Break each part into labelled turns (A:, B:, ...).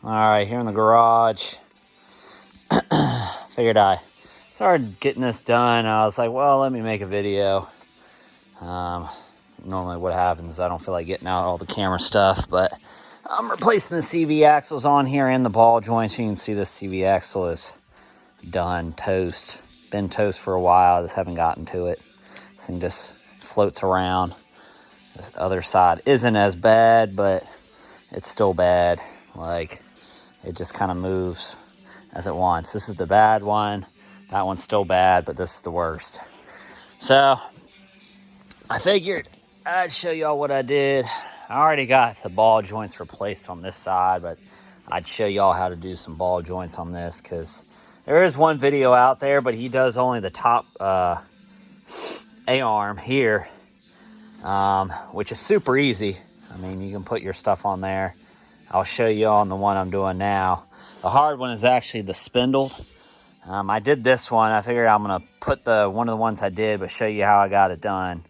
A: Alright, here in the garage. Figured I started getting this done. I was like, well, let me make a video. Normally what happens is I don't feel like getting out all the camera stuff, but I'm replacing the CV axles on here and the ball joints. You can see this CV axle is done, toast. Been toast for a while, I just haven't gotten to it. This thing just floats around. This other side isn't as bad, but it's still bad. Like, it just kind of moves as it wants. This is the bad one. That one's still bad, but this is the worst. So, I figured I'd show y'all what I did. I already got the ball joints replaced on this side, but I'd show y'all how to do some ball joints on this, because there is one video out there, but he does only the top A-arm here, which is super easy. I mean, you can put your stuff on there. I'll show you on the one I'm doing now. The hard one is actually the spindle. I did this one. I figured I'm going to put one of the ones I did, but show you how I got it done.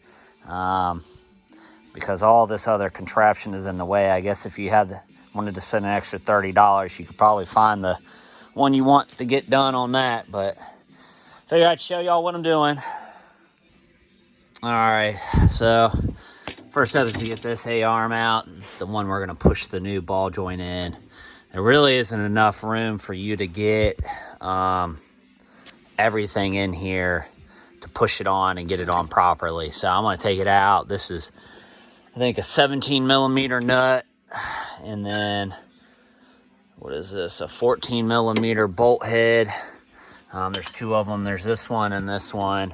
A: Because all this other contraption is in the way. I guess if you wanted to spend an extra $30, you could probably find the one you want to get done on that. But figured I'd show y'all what I'm doing. All right, so first up is to get this A-arm out. It's the one we're going to push the new ball joint in. There really isn't enough room for you to get everything in here to push it on and get it on properly. So I'm going to take it out. This is, I think, a 17 millimeter nut. And then, what is this? A 14 millimeter bolt head. There's two of them. There's this one and this one.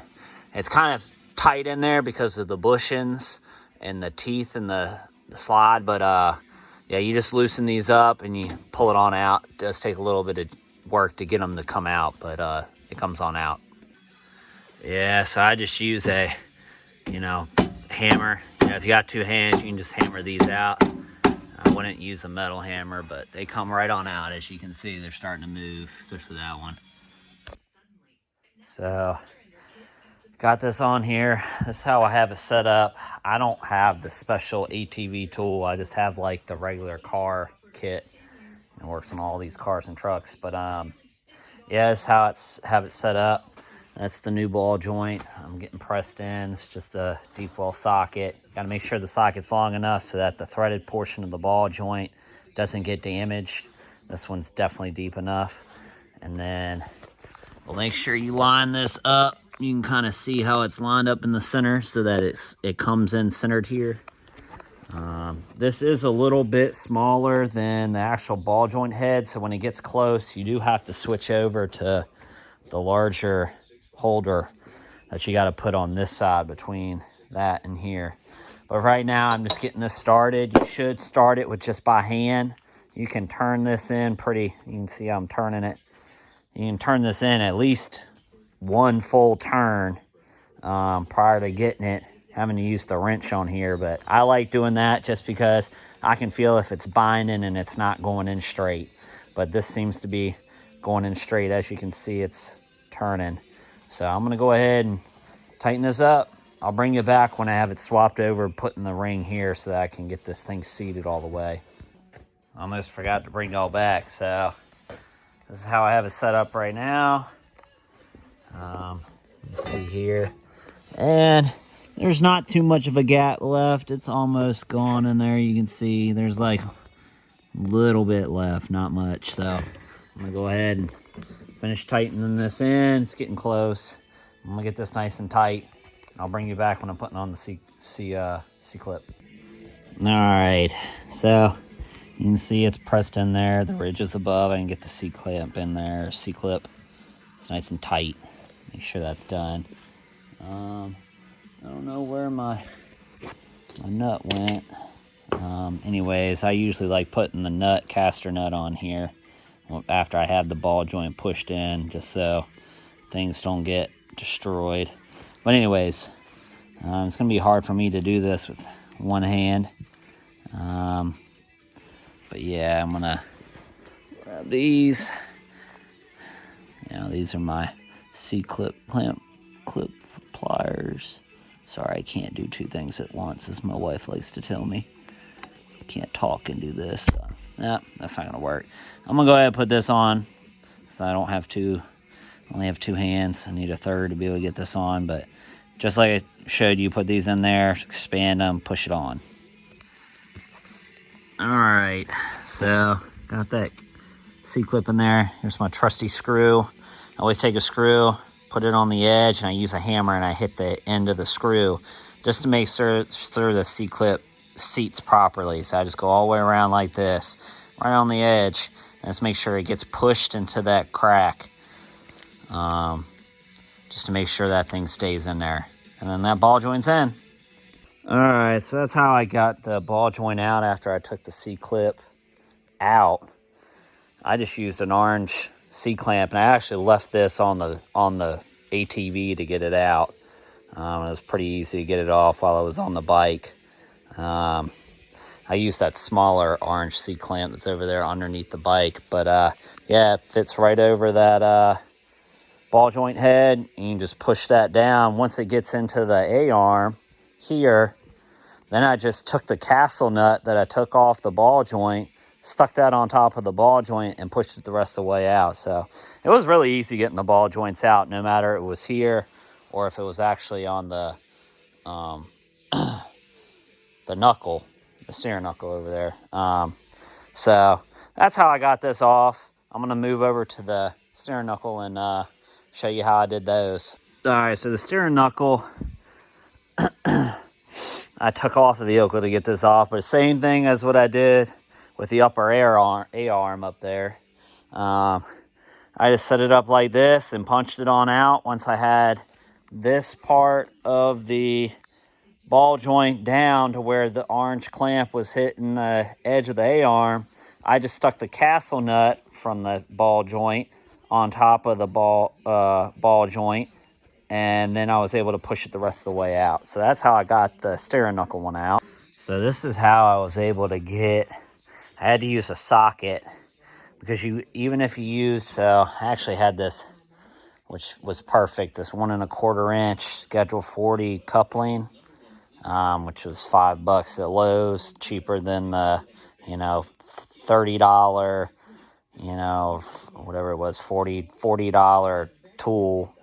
A: It's kind of tight in there because of the bushings and the teeth and the slide. But, yeah, you just loosen these up and you pull it on out. It does take a little bit of work to get them to come out, but it comes on out. Yeah, so I just use a, hammer. If you got two hands, you can just hammer these out. I wouldn't use a metal hammer, but they come right on out. As you can see, they're starting to move, especially that one. So, got this on here. This is how I have it set up. I don't have the special ATV tool. I just have like the regular car kit. It works on all these cars and trucks. But yeah, that's how have it set up. That's the new ball joint. I'm getting pressed in. It's just a deep well socket. Got to make sure the socket's long enough so that the threaded portion of the ball joint doesn't get damaged. This one's definitely deep enough. And then we'll make sure you line this up. You can kind of see how it's lined up in the center so that it comes in centered here. This is a little bit smaller than the actual ball joint head, so when it gets close, you do have to switch over to the larger holder that you got to put on this side between that and here. But right now, I'm just getting this started. You should start it with just by hand. You can turn this in you can see how I'm turning it. You can turn this in at least one full turn prior to getting it, having to use the wrench on here. But I like doing that just because I can feel if it's binding and it's not going in straight. But this seems to be going in straight. As you can see, it's turning. So I'm going to go ahead and tighten this up. I'll bring you back when I have it swapped over, put in the ring here so that I can get this thing seated all the way. I almost forgot to bring y'all back. So this is how I have it set up right now. Let's see here. And there's not too much of a gap left. It's almost gone in there. You can see there's like a little bit left, not much. So I'm going to go ahead and finish tightening this in. It's getting close. I'm going to get this nice and tight. I'll bring you back when I'm putting on the C-clip. All right. So you can see it's pressed in there. The ridge is above. I can get the C-clip in there. C-clip. It's nice and tight. Make sure that's done. I don't know where my nut went. Anyways, I usually like putting the caster nut on here after I have the ball joint pushed in, just so things don't get destroyed. But anyways, it's going to be hard for me to do this with one hand. But yeah, I'm going to grab these. These are my C-clip clip pliers. Sorry, I can't do two things at once, as my wife likes to tell me. Can't talk and do this. No, that's not gonna work. I'm gonna go ahead and put this on. So I don't have two, only have two hands. I need a third to be able to get this on, but just like I showed you, put these in there, expand them, push it on. All right, so got that C-clip in there. Here's my trusty screw. I always take a screw, put it on the edge, and I use a hammer and I hit the end of the screw just to make sure the C-clip seats properly. So I just go all the way around like this, right on the edge, and just make sure it gets pushed into that crack, just to make sure that thing stays in there. And then that ball joint's in. All right, so that's how I got the ball joint out after I took the C-clip out. I just used an orange C-clamp, and I actually left this on the ATV to get it out. It was pretty easy to get it off while I was on the bike. I used that smaller orange C-clamp that's over there underneath the bike. But yeah, it fits right over that ball joint head. You can just push that down. Once it gets into the A-arm here, then I just took the castle nut that I took off the ball joint, stuck that on top of the ball joint, and pushed it the rest of the way out. So it was really easy getting the ball joints out, no matter it was here or if it was actually on the the knuckle, the steering knuckle over there. So that's how I got this off. I'm going to move over to the steering knuckle and show you how I did those. All right, so the steering knuckle, I took off the vehicle to get this off, but same thing as what I did with the upper A-arm up there. I just set it up like this and punched it on out. Once I had this part of the ball joint down to where the orange clamp was hitting the edge of the A-arm, I just stuck the castle nut from the ball joint on top of the ball joint, and then I was able to push it the rest of the way out. So that's how I got the steering knuckle one out. So this is how I was able to get, I had to use a socket, because even if you use, so I actually had this, which was perfect, this 1 1/4 inch Schedule 40 coupling, which was $5 at Lowe's, cheaper than the, $30, whatever it was, $40 tool.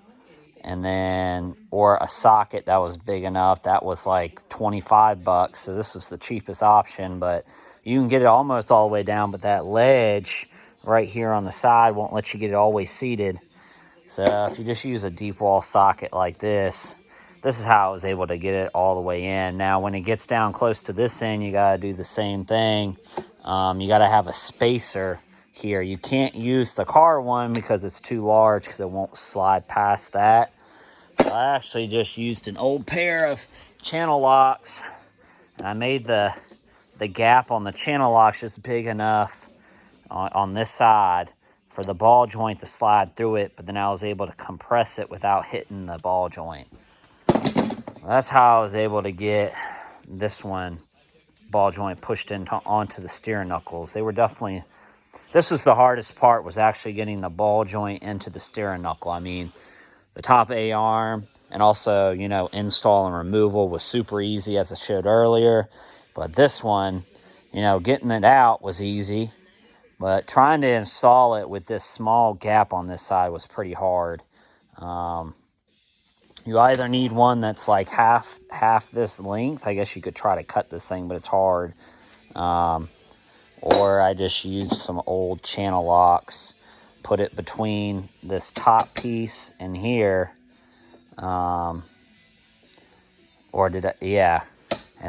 A: And then, or a socket that was big enough, that was like $25. So this was the cheapest option, but you can get it almost all the way down, but that ledge right here on the side won't let you get it all the way seated. So if you just use a deep wall socket like this is how I was able to get it all the way in. Now, when it gets down close to this end, you got to do the same thing. You got to have a spacer here. You can't use the car one because it's too large, because it won't slide past that. So I actually just used an old pair of channel locks, and I made the gap on the channel locks just big enough on this side for the ball joint to slide through it, but then I was able to compress it without hitting the ball joint. That's how I was able to get this one ball joint pushed onto the steering knuckles. They were definitely, this was the hardest part, was actually getting the ball joint into the steering knuckle. I mean, the top A-arm and also, install and removal was super easy, as I showed earlier. But this one, getting it out was easy. But trying to install it with this small gap on this side was pretty hard. You either need one that's like half this length. I guess you could try to cut this thing, but it's hard. Or I just used some old channel locks, put it between this top piece and here. And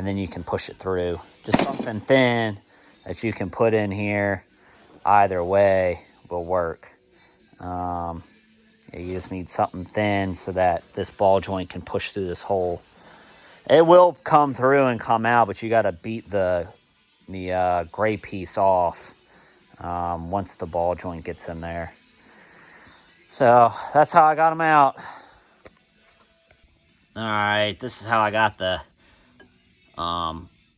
A: then you can push it through. Just something thin that you can put in here. Either way will work. You just need something thin so that this ball joint can push through this hole. It will come through and come out, but you got to beat the gray piece off once the ball joint gets in there. So that's how I got them out. All right, this is how I got the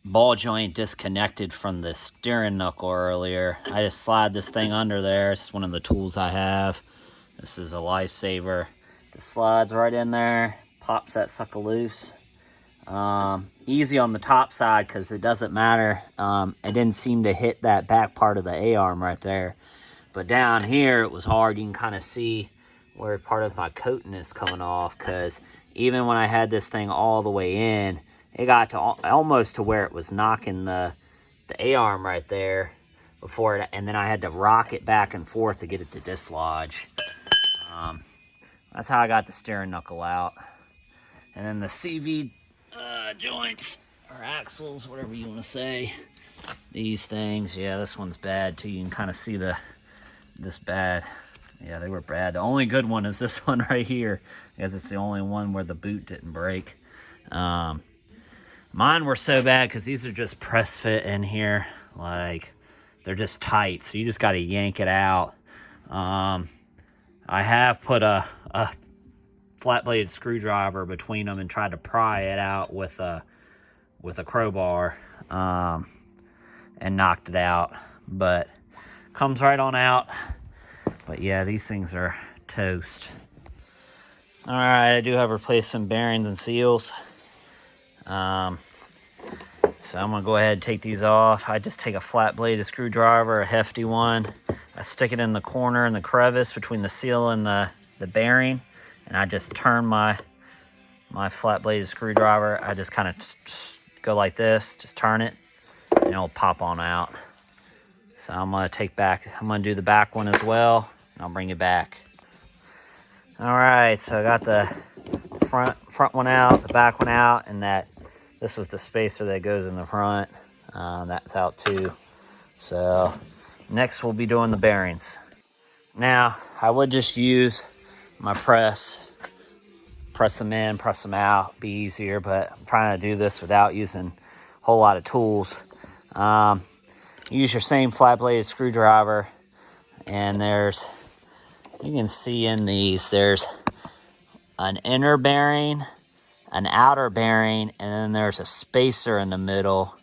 A: ball joint disconnected from the steering knuckle earlier. I just slide this thing under there. It's one of the tools I have. This is a lifesaver. It slides right in there, pops that sucker loose. You easy on the top side because it doesn't matter. It didn't seem to hit that back part of the A-arm right there. But down here, it was hard. You can kind of see where part of my coating is coming off, because even when I had this thing all the way in, it got to almost to where it was knocking the A-arm right there before it, and then I had to rock it back and forth to get it to dislodge. That's how I got the steering knuckle out. And then the CV joints, or axles, whatever you want to say. These things, yeah, this one's bad too. You can kind of see this bad. Yeah, they were bad. The only good one is this one right here, because it's the only one where the boot didn't break. Mine were so bad because these are just press fit in here. Like, they're just tight, so you just got to yank it out. I have put a flat-bladed screwdriver between them and tried to pry it out with a crowbar, and knocked it out, but comes right on out. But yeah, these things are toast. All right, I do have replaced some bearings and seals. So I'm gonna go ahead and take these off. I just take a flat-bladed screwdriver, a hefty one. I stick it in the corner in the crevice between the seal and the bearing, and I just turn my flat-bladed screwdriver. I just kind of go like this, just turn it, and it'll pop on out. So I'm gonna do the back one as well, and I'll bring it back. All right, so I got the front one out, the back one out, and this was the spacer that goes in the front. That's out too. So next we'll be doing the bearings. Now, I would just use my press them in, press them out, be easier, but I'm trying to do this without using a whole lot of tools. Use your same flat-bladed screwdriver, and you can see in these, there's an inner bearing, an outer bearing, and then there's a spacer in the middle.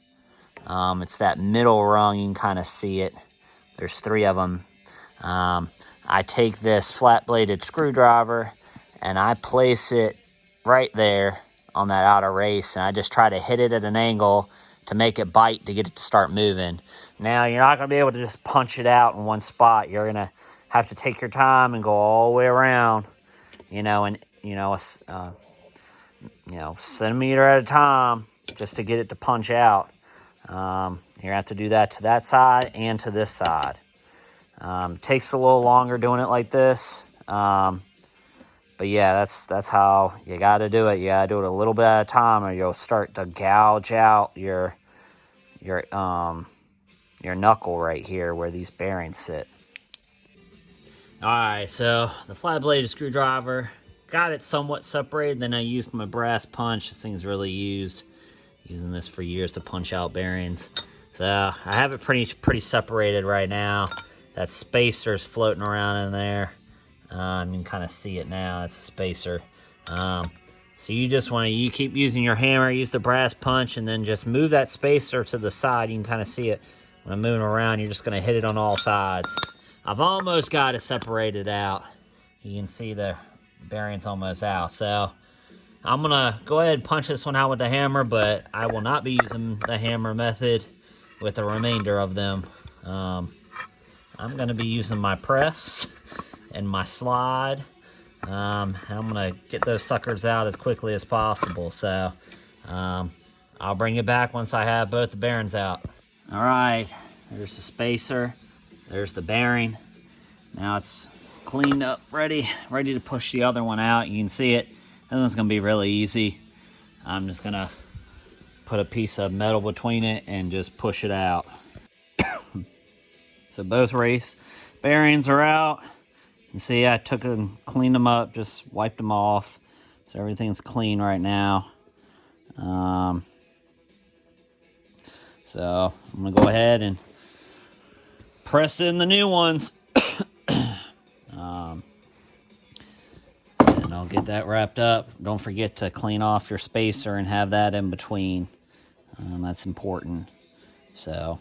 A: It's that middle rung, you can kind of see it. There's 3 of them. I take this flat-bladed screwdriver and I place it right there on that outer race, and I just try to hit it at an angle to make it bite to get it to start moving. Now, you're not going to be able to just punch it out in one spot. You're going to have to take your time and go all the way around, centimeter at a time, just to get it to punch out. You're going to have to do that to that side and to this side. Takes a little longer doing it like this. But yeah, that's how you got to do it. You got to do it a little bit at a time, or you'll start to gouge out your knuckle right here where these bearings sit. All right, so the flat-bladed screwdriver, got it somewhat separated. Then I used my brass punch. This thing's really using this for years to punch out bearings. So I have it pretty separated right now. That spacer's floating around in there. You can kind of see it now. It's a spacer. So you just want to keep using your hammer, use the brass punch, and then just move that spacer to the side. You can kind of see it when I'm moving around. You're just going to hit it on all sides. I've almost got it separated out. You can see the bearing's almost out. So I'm going to go ahead and punch this one out with the hammer, but I will not be using the hammer method with the remainder of them. I'm going to be using my press and my slide. And I'm going to get those suckers out as quickly as possible. So I'll bring it back once I have both the bearings out. All right, there's the spacer. There's the bearing. Now it's cleaned up, ready to push the other one out. You can see it. This one's going to be really easy. I'm just going to put a piece of metal between it and just push it out. So both race bearings are out. You see I took and cleaned them up, just wiped them off. So everything's clean right now. So I'm going to go ahead and press in the new ones. And I'll get that wrapped up. Don't forget to clean off your spacer and have that in between. That's important. So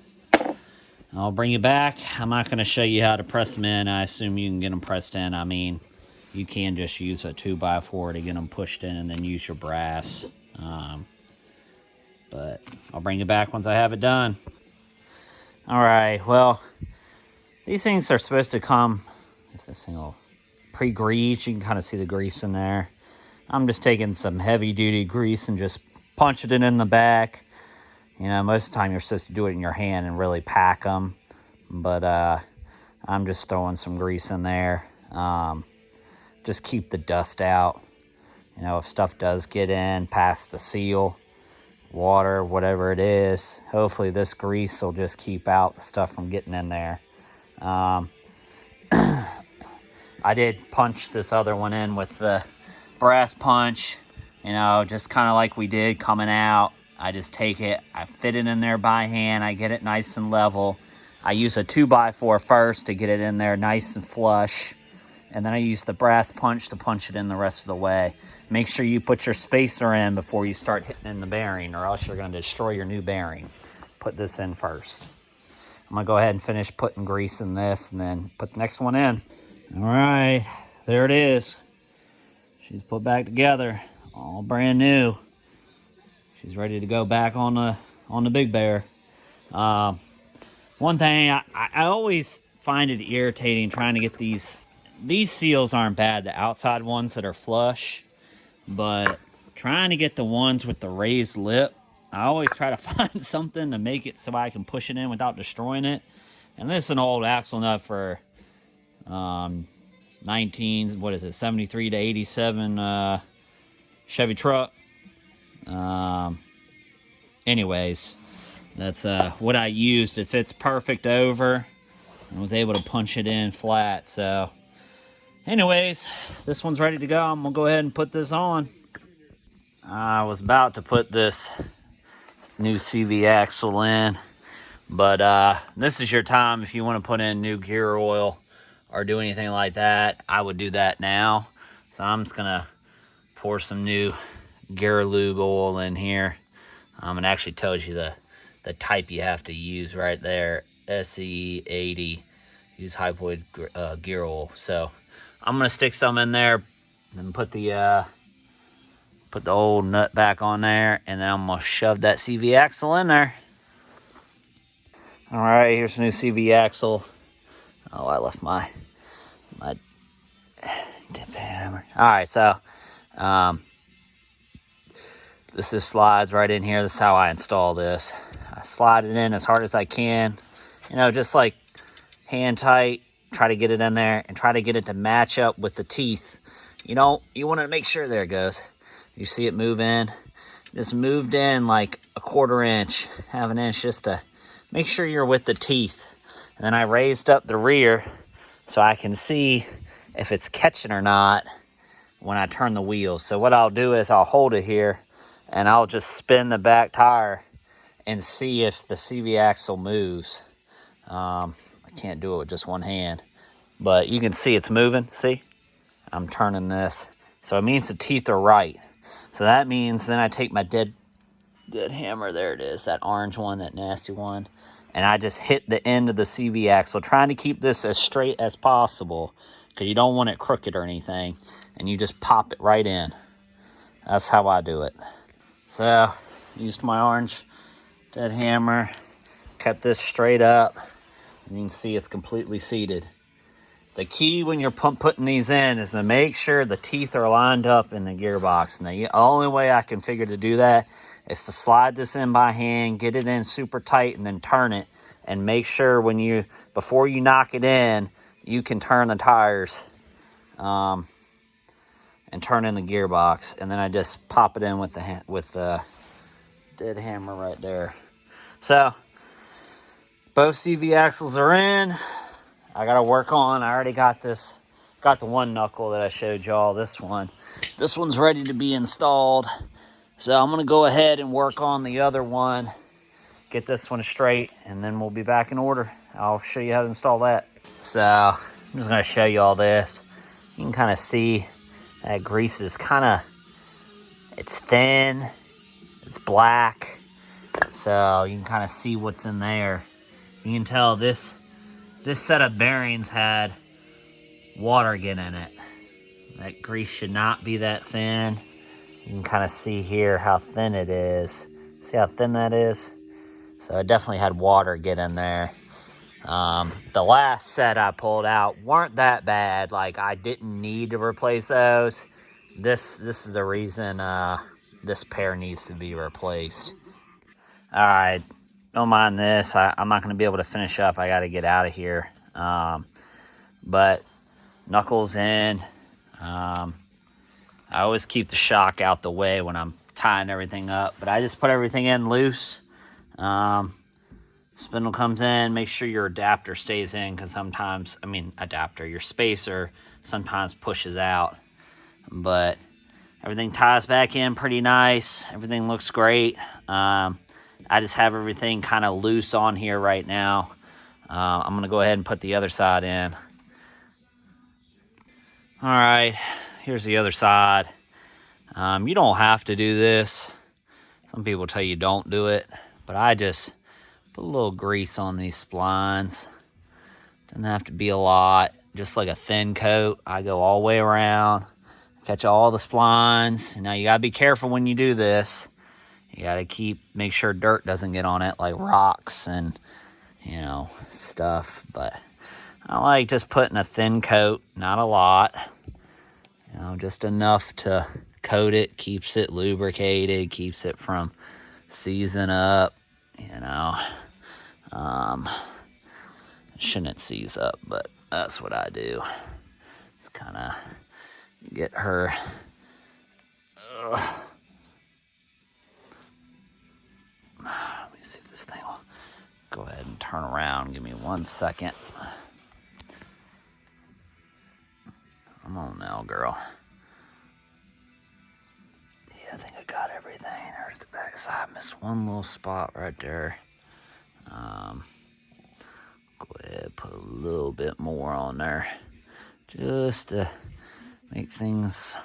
A: I'll bring you back. I'm not going to show you how to press them in. I assume you can get them pressed in. I mean, you can just use a 2x4 to get them pushed in and then use your brass. but I'll bring it back once I have it done. All right, well, these things are supposed to come with this thing all pre-grease. You can kind of see the grease in there. I'm just taking some heavy-duty grease and just punching it in the back. You know, most of the time you're supposed to do it in your hand and really pack them. But I'm just throwing some grease in there. Just keep the dust out. You know, if stuff does get in past the seal, water, whatever it is, hopefully this grease will just keep out the stuff from getting in there. I did punch this other one in with the brass punch, you know, just kind of like we did coming out. I just take it, I fit it in there by hand, I get it nice and level. I use a 2x4 first to get it in there nice and flush, and then I use the brass punch to punch it in the rest of the way. Make sure you put your spacer in before you start hitting in the bearing, or else you're going to destroy your new bearing. Put this in first. I'm going to go ahead and finish putting grease in this and then put the next one in. All right, there it is. She's put back together, all brand new. She's ready to go back on the Big Bear. One thing, I always find it irritating trying to get these seals aren't bad, the outside ones that are flush. But trying to get the ones with the raised lip, I always try to find something to make it so I can push it in without destroying it. And this is an old axle nut for 73 to 87 Chevy truck. Anyways, that's what I used. It fits perfect over and was able to punch it in flat. So anyways, this one's ready to go. I'm gonna go ahead and put this on. I was about to put this new CV axle in, but this is your time if you want to put in new gear oil or do anything like that. I would do that now. So I'm just gonna pour some new gear lube oil in here. It actually tells you the type you have to use right there. SE80. Use Hypoid gear oil. So I'm gonna stick some in there and put the old nut back on there, and then I'm gonna shove that CV axle in there. All right, here's the new CV axle. Oh, I left my tip hammer. All right, so this just slides right in here. This is how I install this. I slide it in as hard as I can, you know, just like hand tight. Try to get it in there and try to get it to match up with the teeth. You know, you want to make sure, there it goes. You see it move in. Just moved in like a 1/4 inch, half an inch, just to make sure you're with the teeth. And then I raised up the rear so I can see if it's catching or not when I turn the wheels. So what I'll do is I'll hold it here and I'll just spin the back tire and see if the CV axle moves. I can't do it with just one hand, but you can see it's moving. See, I'm turning this. So it means the teeth are right. So that means then I take my dead hammer, there it is, that orange one, that nasty one, and I just hit the end of the CV axle, trying to keep this as straight as possible because you don't want it crooked or anything, and you just pop it right in. That's how I do it. So, used my orange dead hammer, kept this straight up, and you can see it's completely seated. The key when you're putting these in is to make sure the teeth are lined up in the gearbox. And the only way I can figure to do that is to slide this in by hand, get it in super tight, and then turn it. And make sure before you knock it in, you can turn the tires and turn in the gearbox. And then I just pop it in with the dead hammer right there. So both CV axles are in. I gotta work on, I already got the one knuckle that I showed y'all. This one's ready to be installed. So I'm gonna go ahead and work on the other one, get this one straight, and then we'll be back in order. I'll show you how to install that. So I'm just gonna show you all this. You can kind of see that grease is it's thin, it's black. So you can kind of see what's in there. You can tell this set of bearings had water get in it. That grease should not be that thin. You can kind of see here how thin it is. See how thin that is? So it definitely had water get in there. The last set I pulled out weren't that bad. Like, I didn't need to replace those. This is the reason this pair needs to be replaced. All right, don't mind this. I'm not going to be able to finish up. I got to get out of here. But knuckles in. I always keep the shock out the way when I'm tying everything up. But I just put everything in loose. Spindle comes in, make sure your adapter stays in, because sometimes, your spacer sometimes pushes out. But everything ties back in pretty nice. Everything looks great. I just have everything kind of loose on here right now. I'm going to go ahead and put the other side in. All right, here's the other side. You don't have to do this. Some people tell you don't do it, but I just put a little grease on these splines. Doesn't have to be a lot, just like a thin coat. I go all the way around, catch all the splines. Now you gotta be careful when you do this. You gotta make sure dirt doesn't get on it, like rocks and, stuff. But I like just putting a thin coat, not a lot. Just enough to coat it, keeps it lubricated, keeps it from seizing up, shouldn't seize up, but that's what I do. Just kind of get her. Let me see if this thing will go ahead and turn around. Give me 1 second. Come on now, girl. Yeah, I think I got everything. There's the back side. Missed one little spot right there. Go ahead, put a little bit more on there, just to make things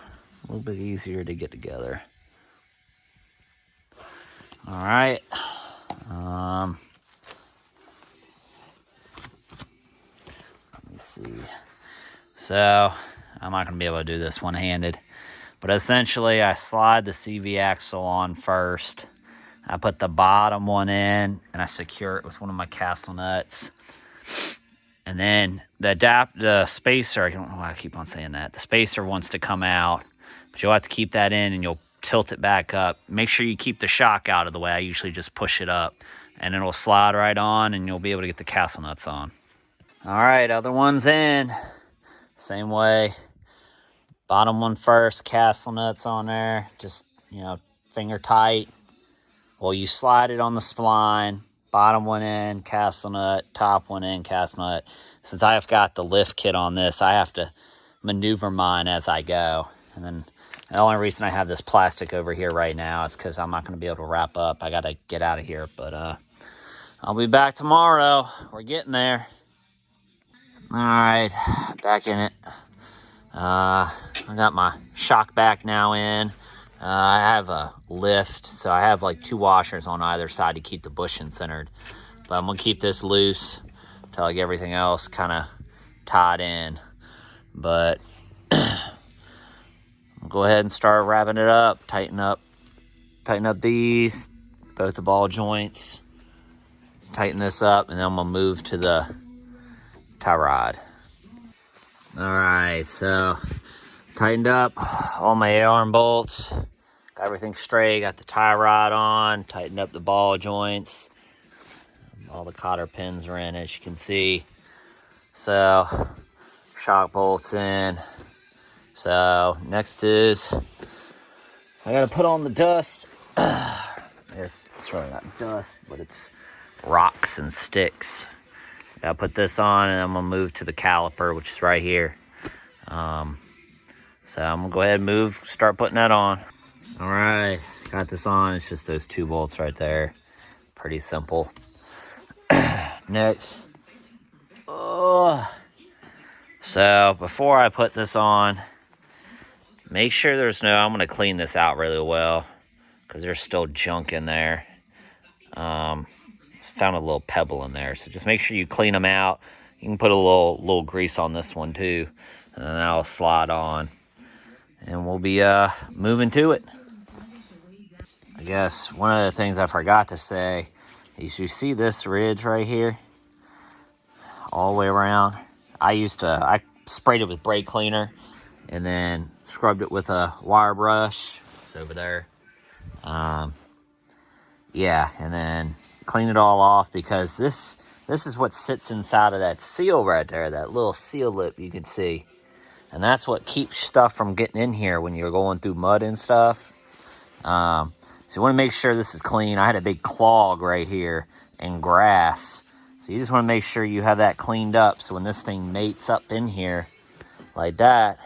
A: a little bit easier to get together. All right. Let me see. So I'm not going to be able to do this one-handed, but essentially I slide the CV axle on first. I put the bottom one in, and I secure it with one of my castle nuts. And then the spacer, I don't know why I keep on saying that. The spacer wants to come out, but you'll have to keep that in, and you'll tilt it back up. Make sure you keep the shock out of the way. I usually just push it up, and it'll slide right on, and you'll be able to get the castle nuts on. All right, other one's in. Same way. Bottom one first, castle nuts on there. Just, finger tight. Well, you slide it on the spline. Bottom one in, castle nut. Top one in, castle nut. Since I've got the lift kit on this, I have to maneuver mine as I go. And then the only reason I have this plastic over here right now is because I'm not going to be able to wrap up. I got to get out of here. But I'll be back tomorrow. We're getting there. All right, back in it. I got my shock back now in. I have a lift, so I have like 2 washers on either side to keep the bushing centered. But I'm going to keep this loose until I get everything else kind of tied in. But I'll go ahead and start wrapping it up, tighten up these, both the ball joints, tighten this up, and then I'm going to move to the tie rod. All right, so tightened up all my arm bolts, got everything straight, got the tie rod on, tightened up the ball joints. All the cotter pins are in, as you can see. So shock bolts in. So next is I gotta put on the dust. It's really not dust, but it's rocks and sticks. Gotta put this on, and I'm gonna move to the caliper, which is right here. So I'm gonna go ahead and start putting that on. All right, got this on. It's just those 2 bolts right there. Pretty simple. Next. So before I put this on, make sure I'm gonna clean this out really well, because there's still junk in there. Found a little pebble in there, so just make sure you clean them out. You can put a little grease on this one too, and then that'll slide on, and we'll be moving to it. I guess one of the things I forgot to say is you see this ridge right here all the way around. I sprayed it with brake cleaner and then scrubbed it with a wire brush. It's over there. Yeah, and then clean it all off, because this is what sits inside of that seal right there, that little seal lip you can see. And that's what keeps stuff from getting in here when you're going through mud and stuff. So you want to make sure this is clean. I had a big clog right here and grass. So you just want to make sure you have that cleaned up, so when this thing mates up in here like that,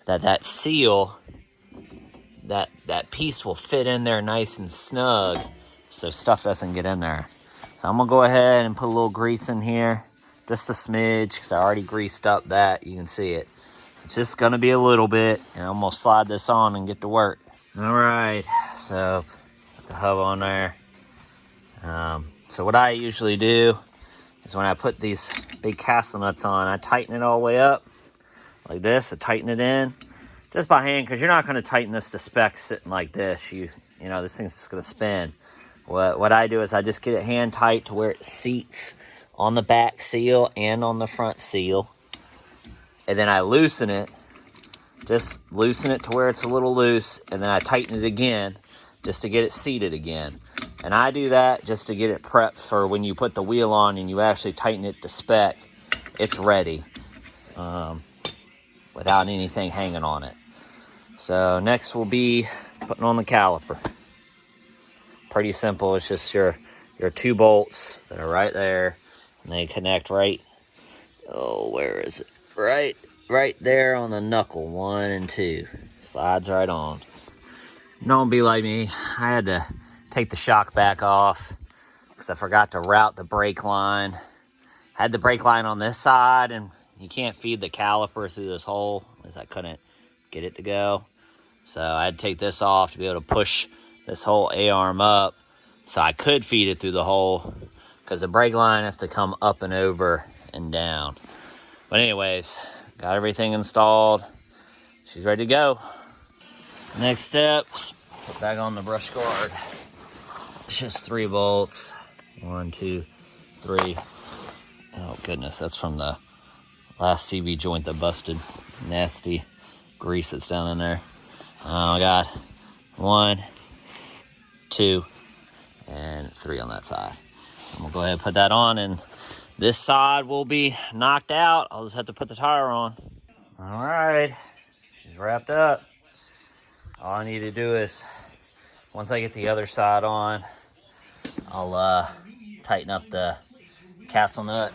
A: that seal, that piece will fit in there nice and snug, so stuff doesn't get in there. So I'm gonna go ahead and put a little grease in here, just a smidge, because I already greased up that. You can see it. It's just gonna be a little bit, and I'm gonna slide this on and get to work. All right, so put the hub on there. So what I usually do is when I put these big castle nuts on, I tighten it all the way up like this. I tighten it in just by hand, because you're not going to tighten this to spec sitting like this. You know, this thing's just going to spin. What I do is I just get it hand tight to where it seats on the back seal and on the front seal. And then I loosen it, just loosen it to where it's a little loose, and then I tighten it again just to get it seated again. And I do that just to get it prepped for when you put the wheel on and you actually tighten it to spec, it's ready without anything hanging on it. So next will be putting on the caliper. Pretty simple. It's just your 2 bolts that are right there, and they connect right, where is it? Right there on the knuckle, 1 and 2. Slides right on. Don't be like me. I had to take the shock back off because I forgot to route the brake line. I had the brake line on this side, and you can't feed the caliper through this hole, as I couldn't get it to go. So I had to take this off to be able to push this whole A-arm up so I could feed it through the hole, because the brake line has to come up and over and down. But anyways, got everything installed. She's ready to go. Next step, put back on the brush guard. It's just 3 bolts. 1, 2, 3. Oh goodness, that's from the last CV joint that busted. Nasty grease that's down in there. I got 1, 2, and 3 on that side. I'm gonna go ahead and put that on, and this side will be knocked out. I'll just have to put the tire on. All right, she's wrapped up. All I need to do is, once I get the other side on, I'll tighten up the castle nut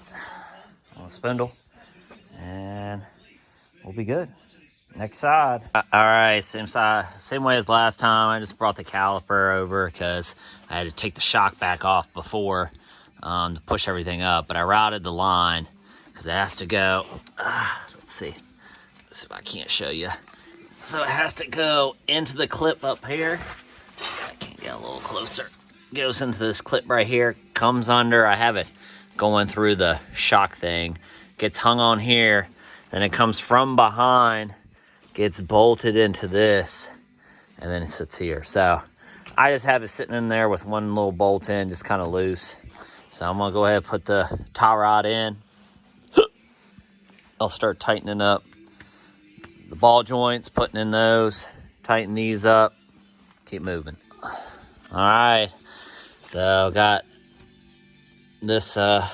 A: on the spindle, and we'll be good. Next side. All right, same side, same way as last time. I just brought the caliper over because I had to take the shock back off before to push everything up. But I routed the line because it has to go. Let's see if I can't show you. So it has to go into the clip up here. I can get a little closer. Goes into this clip right here, comes under. I have it going through the shock thing, gets hung on here, then it comes from behind, gets bolted into this, and then it sits here. So I just have it sitting in there with one little bolt in, just kind of loose. So I'm gonna go ahead and put the tie rod in. I'll start tightening up the ball joints, putting in those, tighten these up, keep moving. All right, so got this tie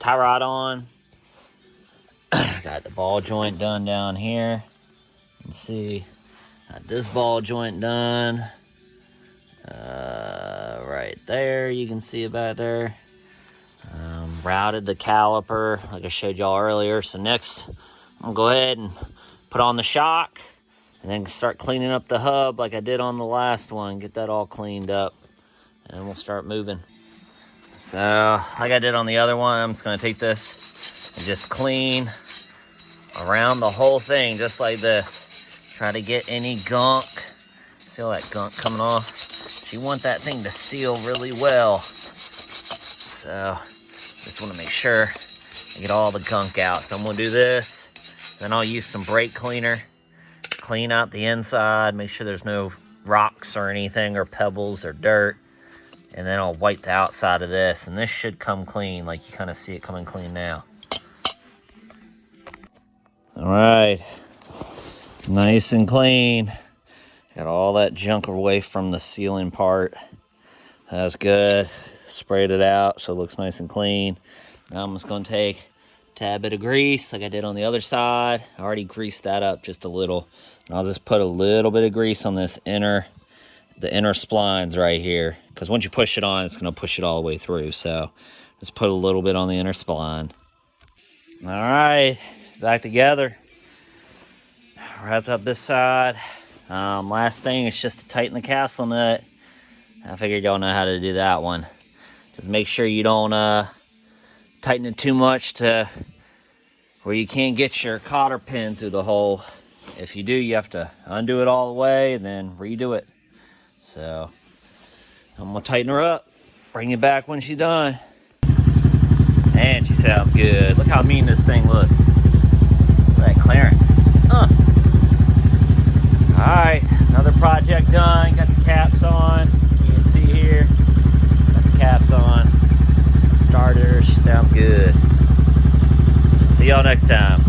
A: rod on. Got the ball joint done down here. Let's see, got this ball joint done right there. You can see about there. Routed the caliper like I showed y'all earlier. So next, I'm gonna go ahead and put on the shock, and then start cleaning up the hub like I did on the last one. Get that all cleaned up, and then we'll start moving. So like I did on the other one, I'm just gonna take this and just clean around the whole thing, just like this. Try to get any gunk. See all that gunk coming off? You want that thing to seal really well. So just want to make sure I get all the gunk out. So I'm gonna do this, then I'll use some brake cleaner, clean out the inside, make sure there's no rocks or anything, or pebbles or dirt. And then I'll wipe the outside of this, and this should come clean, like you kind of see it coming clean now. All right, nice and clean. Got all that junk away from the ceiling part. That's good. Sprayed it out so it looks nice and clean. Now I'm just gonna take a tad bit of grease like I did on the other side. I already greased that up just a little. And I'll just put a little bit of grease on this the inner splines right here. Because once you push it on, it's gonna push it all the way through. So just put a little bit on the inner spline. All right, back together. Wrapped up this side. Last thing is just to tighten the castle nut. I figured y'all know how to do that one. Just make sure you don't tighten it too much to where you can't get your cotter pin through the hole. If you do, you have to undo it all the way and then redo it. So I'm gonna tighten her up, bring it back when she's done. And she sounds good. Look how mean this thing looks. Look at that clearance. Alright, another project done. Got the caps on. You can see here. Got the caps on. Started her. She sounds good. See y'all next time.